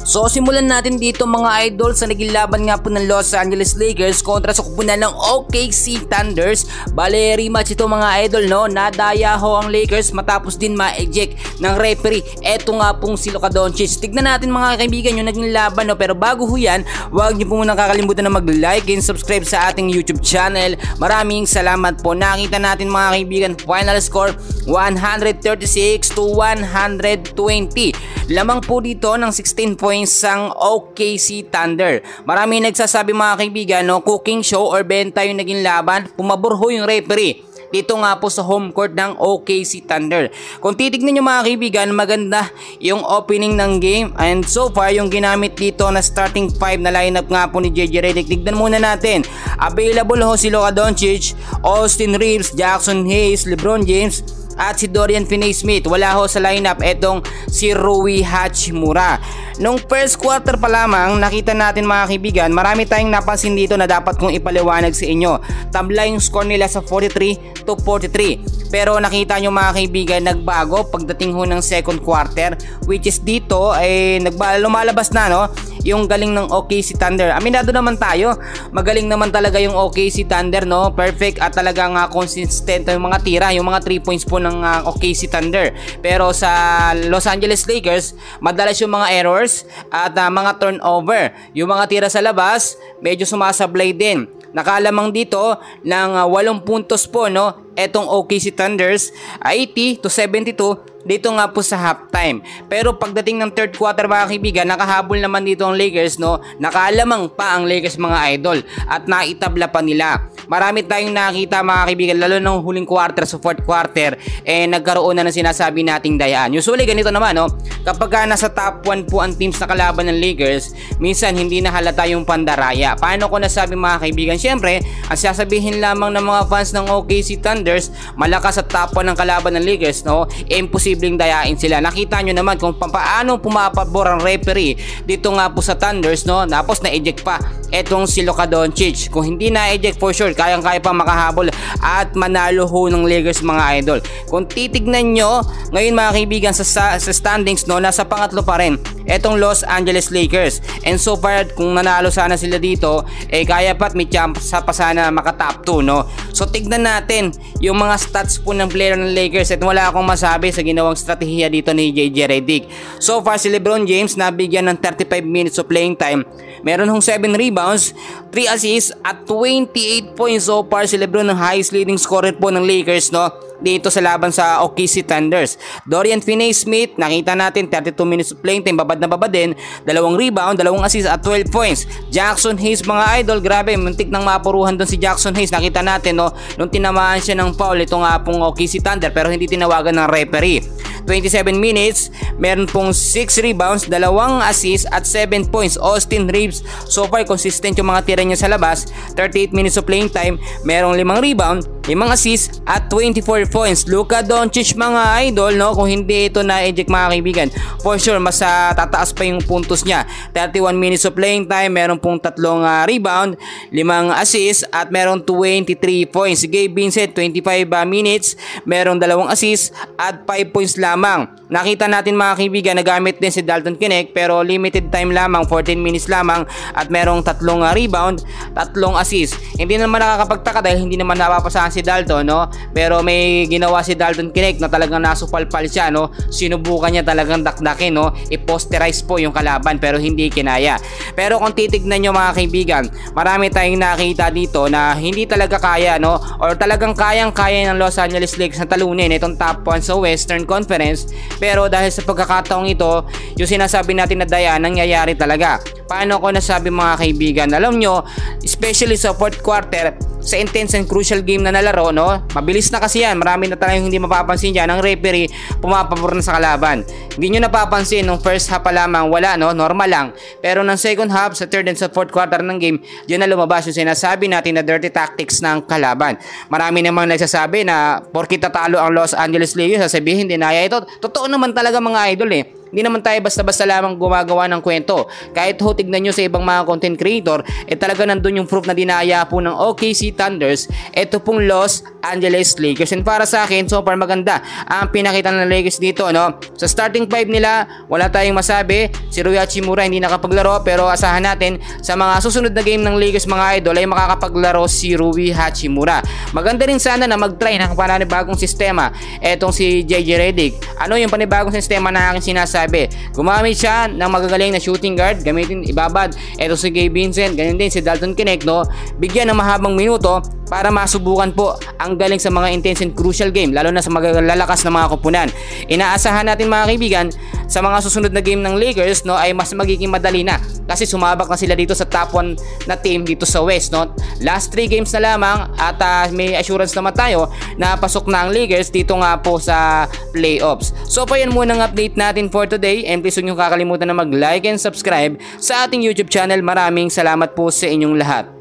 So simulan natin dito mga idol sa naging laban nga po ng Los Angeles Lakers kontra sa kupunan ng OKC Thunders. Bale rematch ito mga idol, no? Nadaya ho ang Lakers matapos din ma-eject ng referee. Eto nga pong si Luka Doncic. Tignan natin mga kaibigan yung naging laban, no? Pero bago ho yan, huwag niyo po muna kakalimutan na mag-like and subscribe sa ating YouTube channel. Maraming salamat po. Nakita natin mga kaibigan, final score 136 to 120. Lamang po dito ng 16 points ang OKC Thunder. Marami nagsasabi mga kaibigan, no, cooking show or benta yung naging laban. Pumabor ho yung referee dito nga po sa home court ng OKC Thunder. Kung titignan nyo mga kaibigan, maganda yung opening ng game, and so far yung ginamit dito na starting 5 na lineup nga po ni JJ Redick. Tignan muna natin. Available ho si Luka Doncic, Austin Reeves, Jackson Hayes, LeBron James at si Dorian Finney-Smith. Wala ho sa lineup etong si Rui Hachimura. Nung first quarter pa lamang, nakita natin mga kaibigan, marami tayong napansin dito na dapat kong ipaliwanag sa inyo. Tabla yung score nila sa 43 to 43. Pero nakita nyo mga kaibigan, nagbago pagdating ho ng second quarter, which is dito ay lumalabas na, no, yung galing ng OKC Thunder. Aminado naman tayo, magaling naman talaga yung OKC Thunder, no? Perfect at talagang consistent yung mga tira, yung mga 3 points po ng OKC Thunder. Pero sa Los Angeles Lakers, madalas yung mga errors at mga turnover. Yung mga tira sa labas, medyo sumasablay din. Nakalamang dito ng 8 puntos po, no, etong OKC Thunders, 80 to 72 dito nga po sa halftime. Pero pagdating ng third quarter mga kaibigan, nakahabol naman dito ang Lakers, no. Nakalamang pa ang Lakers mga idol at naitabla pa nila. Marami tayong nakita mga kaibigan, lalo ng huling quarter sa fourth quarter, nagkaroon na ng sinasabi nating dayaan. Usually ganito naman, no, kapag nasa top 1 po ang teams na kalaban ng Lakers, minsan hindi na halata yung pandaraya. Paano ko nasabi mga kaibigan? Siyempre, ang sasabihin lamang ng mga fans ng OKC Thunders, malakas sa top 1 ng kalaban ng Lakers, no, imposibleng dayain sila. Nakita nyo naman kung paano pumapabor ang referee dito nga po sa Thunders, no. Tapos na-eject pa etong si Luka Doncic. Kung hindi na-eject, for sure kayang-kaya pa makahabol at manalo ho ng Lakers mga idol. Kung titignan nyo ngayon mga kaibigan sa standings, no, nasa pangatlo pa rin etong Los Angeles Lakers, and so far kung nanalo sana sila dito, kaya pa't may chance pa sana maka top 2, no. So tignan natin yung mga stats po ng player ng Lakers at wala akong masabi sa ginawang strategiya dito ni JJ Redick. So far si LeBron James nabigyan ng 35 minutes of playing time, meron hong 7 rebounds, 3 assists at 28 points. So far si LeBron ang highest leading scorer po ng Lakers, no, dito sa laban sa OKC Thunders. Dorian Finney-Smith, nakita natin 32 minutes of playing time, babad na babad din, 2 rebound, 2 assists at 12 points. Jackson Hayes mga idol, grabe, muntik nang mapuruhan doon si Jackson Hayes. Nakita natin, no, nung tinamaan siya ng foul ito nga pong OKC Thunder, pero hindi tinawagan ng referee. 27 minutes, meron pong 6 rebounds, 2 assists at 7 points. Austin Reeves, so far consistent yung mga tira niya sa labas, 38 minutes of playing time, merong 5 rebound, 5 assists at 24 points. Luka Doncic mga idol, no, kung hindi ito na-eject mga kaibigan, for sure mas tataas pa yung puntos niya. 31 minutes of playing time, meron pong 3 rebound, 5 assists at meron 23 points. Gabe Vincent, 25 minutes, meron 2 assists at 5 points lamang. Nakita natin mga kaibigan, nagamit din si Dalton Knecht pero limited time lamang, 14 minutes lamang, at merong 3 rebound, 3 assists. Hindi naman nakakapagtaka dahil hindi naman napapasahan si Dalton, no, pero may ginawa si Dalton Knecht na talagang nasupalpal siya, no. Sinubukan niya talagang dakdakin, no, i-posterize po yung kalaban pero hindi kinaya. Pero kung titignan nyo mga kaibigan, marami tayong nakita dito na hindi talaga kaya, no, or talagang kayang-kaya ng Los Angeles Lakers na talunin itong top 1 sa Western Conference. Pero dahil sa pagkakataong ito, yung sinasabi natin na daya, nangyayari talaga. Paano ko nasabi mga kaibigan? Alam nyo, especially sa fourth quarter, sa intense and crucial game na nalaro, no, mabilis na kasi yan. Marami na tayong hindi mapapansin dyan. Ang referee pumapabor na sa kalaban. Hindi nyo napapansin nung first half pa lamang, wala, no, normal lang. Pero ng second half, sa third and sa fourth quarter ng game, dyan na lumabas yung sinasabi natin na dirty tactics ng kalaban. Marami namang nagsasabi na porkit tatalo ang Los Angeles Lakers, sasabihin dinaya ito. Totoo naman talaga mga idol, hindi naman tayo basta-basta lamang gumagawa ng kwento. Kahit ho tignan nyo sa ibang mga content creator, talaga nandun yung proof na dinaya po ng OKC Thunders ito pong Los Angeles Lakers. And para sa akin, super maganda ang pinakita ng Lakers dito, no? Sa starting 5 nila, wala tayong masabi. Si Rui Hachimura hindi nakapaglaro, pero asahan natin sa mga susunod na game ng Lakers mga idol ay makakapaglaro si Rui Hachimura. Maganda rin sana na mag-try ng panibagong sistema etong si JJ Redick. Ano yung panibagong sistema na aking sinasabi? Gumamit siya ng magagaling na shooting guard, gamitin ibabad etong si Gabe Vincent, ganyan din si Dalton Knecht, no? Bigyan ng mahabang minuto para masubukan po ang galing sa mga intense and crucial game, lalo na sa magalalakas na mga koponan. Inaasahan natin mga kaibigan sa mga susunod na game ng Lakers, no, ay mas magiging madali na kasi sumabak na sila dito sa top 1 na team dito sa West, no? Last 3 games na lamang at may assurance naman tayo na pasok na ang Lakers dito nga po sa playoffs. So pa yan muna ang update natin for today, and please huwag niyo kakalimutan na mag-like and subscribe sa ating YouTube channel. Maraming salamat po sa inyong lahat.